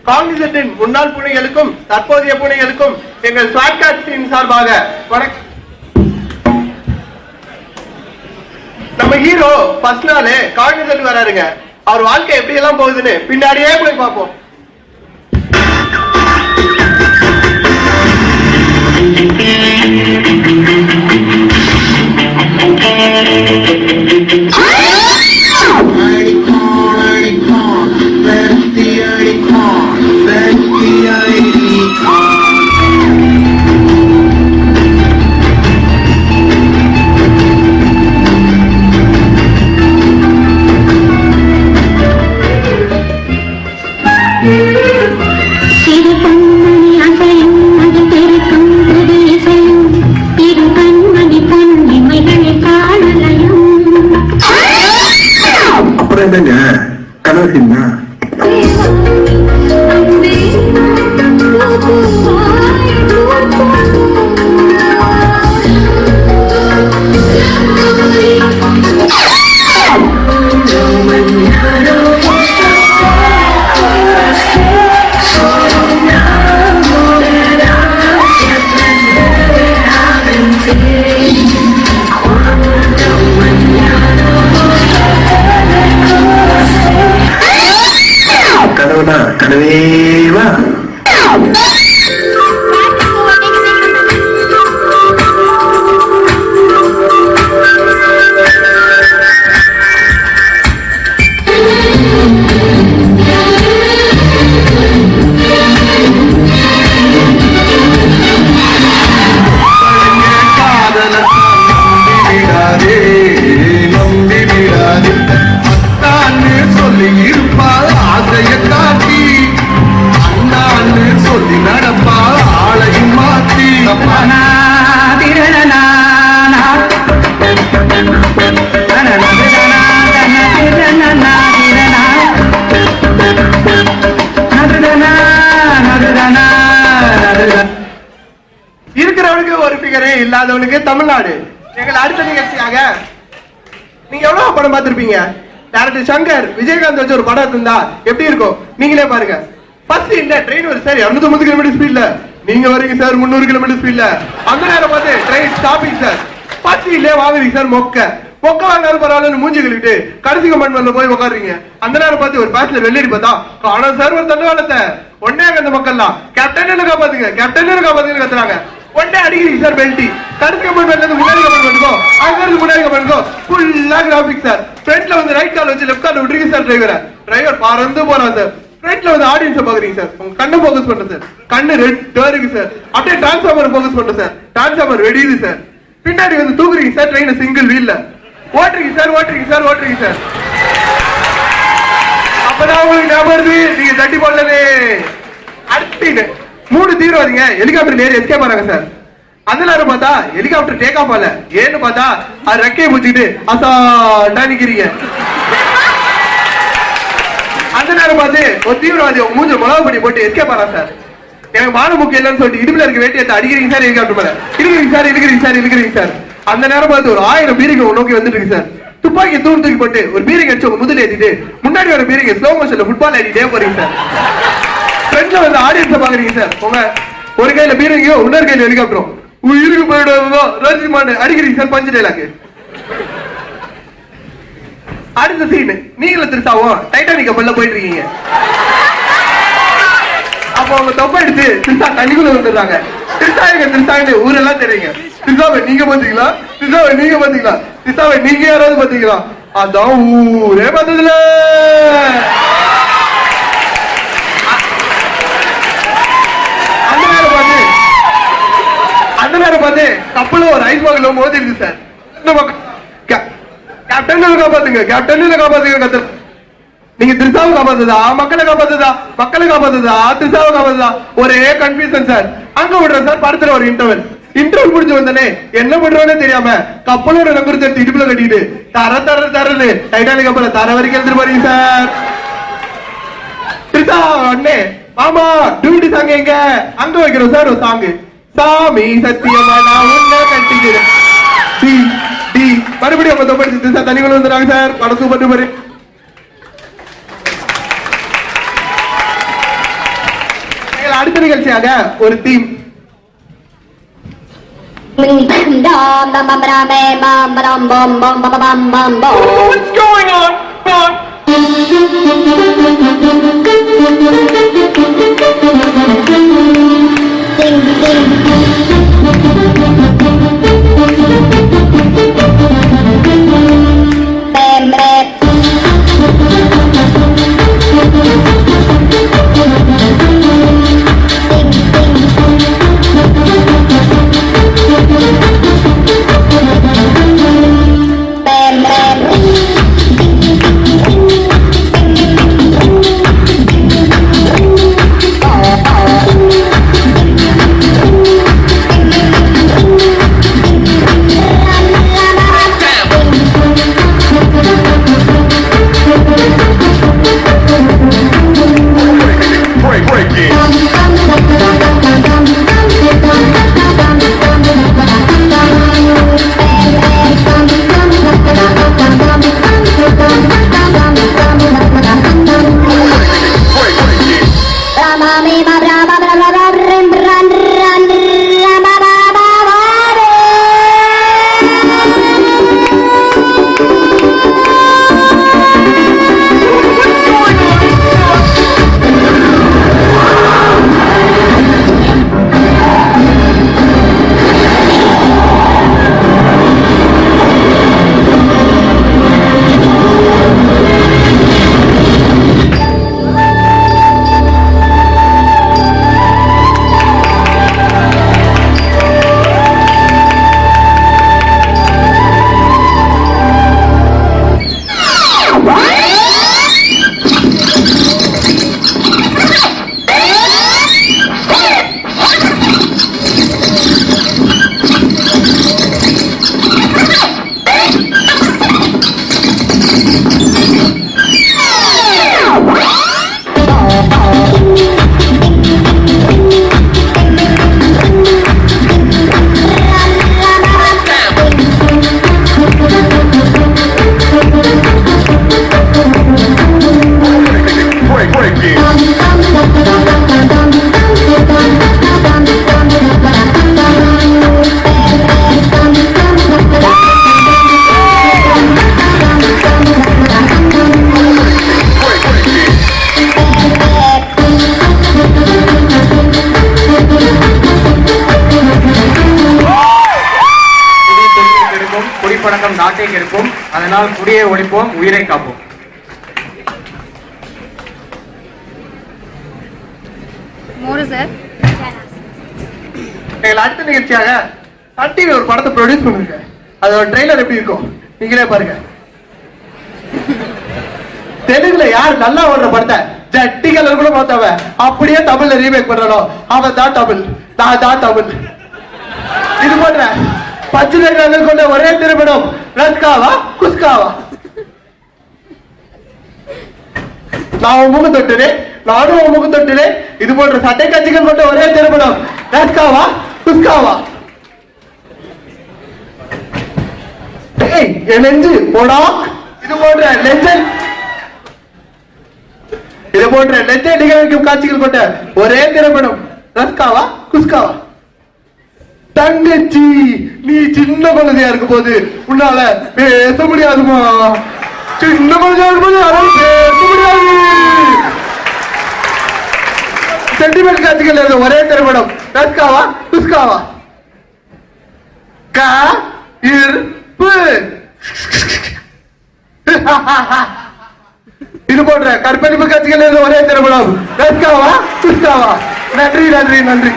காங்கிரசின் முன்னாள் புனைகளுக்கும் தற்போதைய புனைகளுக்கும் எங்கள் ஸ்வாட்காஸ்டின் சார்பாக நம்ம ஹீரோ ஃபர்ஸ்ட் நாளே காங்கிரஸ் வராருங்க. அவர் வாழ்க்கை எப்படி எல்லாம் போகுதுன்னு பின்னாடியே போய் பார்ப்போம். கனவுசின்னா கனவேவா இருக்கிறவனுக்கு ஒரு பிகரே இல்லாதவனுக்கு தமிழ்நாடு. எங்கள் அடுத்த நிகழ்ச்சியாக நீங்க எவ்வளவு படம் பார்த்திருப்பீங்க. டைரக்டர் சங்கர் விஜயகாந்த் வச்சு ஒரு படம் இருந்தா எப்படி இருக்கும் நீங்களே பாருங்க. ஃபர்ஸ்ட் இந்த ட்ரெயின் வருது சார் 250 கிலோமீட்டர் ஸ்பீட்ல, நீங்க வரீங்க சார் 300 கிலோமீட்டர் ஸ்பீட்ல. அந்த நேரம் பார்த்து ட்ரெயின் ஸ்டாப்பிங் சார். ஃபர்ஸ்ட் இல்லே வாங்குறீங்க சார் மொக்க வாங்கினாலும் பரவாயில்ல மூஞ்சி கழுவிட்டு கடைசி கமெண்ட்ல போய் உட்காருங்க. அந்த நேரம் பார்த்து ஒரு பேச்சுலர் வெளியேறி பார்த்தா காணும் சார் ஒரு தண்டவாளத்தை. உடனே அந்த மக்கள்லாம் கேப்டன் காப்பாத்துங்க கேப்டன் காப்பாத்துங்க கத்துறாங்க. உடனே அடிக்கிறீங்க சார் பெல்ட்டி. கடைசி கமெண்ட் முன்னாடி கமெண்ட் அங்கிருந்து முன்னாடி கமெண்ட் ஃபுல்லா கிராபிக் சார். ஃப்ரண்ட்ல வந்து ரைட் கால் வச்சு லெஃப்ட் கால் விட்டுருங்க சார். டிரைவர் பறந்து போறான் சார். ஃப்ரண்ட்ல வந்து ஆடியன்ஸை பாக்குறீங்க சார். உங்க கண்ணை போக்கஸ் பண்ற சார். கண்ணு ரெட்டா இருக்கு சார். அப்படியே டிரான்ஸ்ஃபார்மர் போக்கஸ் பண்ற சார். டிரான்ஸ்ஃபார்மர் வெடியுது சார். பின்னாடி வந்து தூக்குறீங்க சார் ட்ரெயின் சிங்கிள் வீல்ல ஓட்டுறீங்க சார். அப்பதான் உங்களுக்கு ஞாபகம் நீங்க தட்டி போடலவே. அடுத்து 3 தீவிரவாதிங்க ஹெலிகாப்டர் ஏறி எஸ்கேப் ஆறாங்க சார். அந்த நேரம் பார்த்தா ஹெலிகாப்டர் டேக் ஆஃப் ஆகல. ஏன்னு பார்த்தா அது ரெக்கையை பிடிச்சிட்டு அசால்ட்டா நிக்கிறீங்க. அந்த நேரம் பார்த்து ஒரு தீவிரவாதி மூஞ்ச மிளகு பண்ணி போட்டு எஸ்கேப் ஆறா சார். எனக்கு மான முக்கியம் இல்லைன்னு சொல்லிட்டு இடுப்புல இருக்க வேட்டியை அடிக்கிறீங்க சார். ஹெலிகாப்டர் மேல இழுக்கிறீங்க சார். அந்த நேரம் பார்த்து ஒரு 1000 பீரிங்க நோக்கி வந்துட்டு இருக்கு சார். துப்பாக்கி தூக்கி போட்டு ஒரு பீரிங் அடிச்சு உங்க முதல்ல ஏத்திட்டு முன்னாடி வர பீரிங்க ஸ்லோ மோஷன்ல ஃபுட்பால் ஆடிட்டே போறீங்க சார். ஃப்ரெண்ட்ல வந்து ஆடியன்ஸை பாக்குறீங்க சார். உங்க ஒரு கையில பீரிங்கோ இன்னொரு கையில ஹெலிகாப்டரும் உயிருக்கு போயிடுவோ ரோஜிமான் அடிக்கிறீங்க சார். பஞ்சு டைலாக். அடுத்த சீன் நீங்களும் திருசாவும் டைட்டானிக் கப்பல்ல போயிட்டு இருக்கீங்க. அப்ப அவங்க தொப்ப எடுத்து திருசா தண்ணிக்குள்ள வந்துடுறாங்க. திருசாங்க ஊரெல்லாம் தெரியுங்க. திருசாவை நீங்க பாத்தீங்களா? திருசாவை நீங்க யாராவது பாத்தீங்களா? அதான் ஊரே பார்த்ததுல. அந்த நேரம் பார்த்து கப்பல ஒரு ஐஸ் பாக்ல மோதிருக்கு சார். கேப்டன் காப்பாத்துங்க கத்து. நீங்க திருசாவை காப்பாத்துதா மக்களை காப்பாத்துதா திருசாவை காப்பாத்துதா ஒரே கன்ஃபியூஷன் சார். அங்க விடுற சார் படத்துல ஒரு இன்டர்வல் முடிஞ்சு வந்தனே என்ன பண்றோன்னு தெரியாம கப்பலோட நம்பர் எடுத்து இடுப்புல கட்டிட்டு தரன்னு டைட்டானிக் கப்பல தர வரைக்கும் எடுத்துட்டு போறீங்க சார். திருசா அண்ணே மாமா டியூட்டி சாங் எங்க அங்க வைக்கிறோம் சார். ஒரு சாங் சாமி சத்தியமா நான் உன்னை கட்டிக்கிறேன். டி டி மறுபடியும் 50 படிச்சுட்டு சார் தனிகள் வந்துடுறாங்க சார். படம் சூப்பர் டூப்பர். அடுத்த நிகழ்ச்சியாக ஒரு theme. What's going on? Ding, ding. Bam, bam. Ding, ding. Bam, bam. Break it. குடிப்பழக்கம் நாட்டை கெடுக்கும். அதனால் குடியை ஒழிப்போம், உயிரை காப்போம். அடுத்த நிகழ்ச்சியாக சன் டிவி ஒரு படத்தை ப்ரொடியூஸ் பண்ணுங்க. அதோட ட்ரெய்லர் எப்படி இருக்கும் நீங்களே பாருங்க. தெலுங்குல யார் நல்லா ஓடுற படத்தை ஜட்டி கலர் கூட பார்த்தவ அப்படியே தமிழ்ல ரீமேக் பண்றோம். அவன் தான் தமிழ், நான் தான் தமிழ். இது போன்ற பச்சைகள் கொண்ட ஒரே திரைப்படம் ரஸ்காவா குஸ்காவா. நான் முக தொட்டுறேன், நானும் முக தொட்டுறேன். இது போன்ற சட்டை கட்சிகள் கொண்ட ஒரே திரைப்படம் ரஸ்காவா குஸ்காவா. என் நெஞ்சு போடா. இது போன்ற லெஜண்ட் நிகழ்க்கும் காட்சிகள் கொண்ட ஒரே திரைப்படம் ரஸ்காவா குஸ்காவா. தங்கச்சி நீ சின்ன குழந்தையா இருக்கும் போது உன்னால பேச முடியாதுமா. சின்ன குழந்தையா இருக்கும்போது யாரால பேச முடியாது. சென்டிமெண்ட் காட்சிகள் இருந்த ஒரே திரைப்படம் ரஸ்காவா குஸ்காவா. கா இருப்பு. இது போன்ற கற்பழிப்பு காட்சிகள் இருந்த ஒரே திரைப்படம் ரஸ்காவா குஸ்காவா. நன்றி நன்றி நன்றி.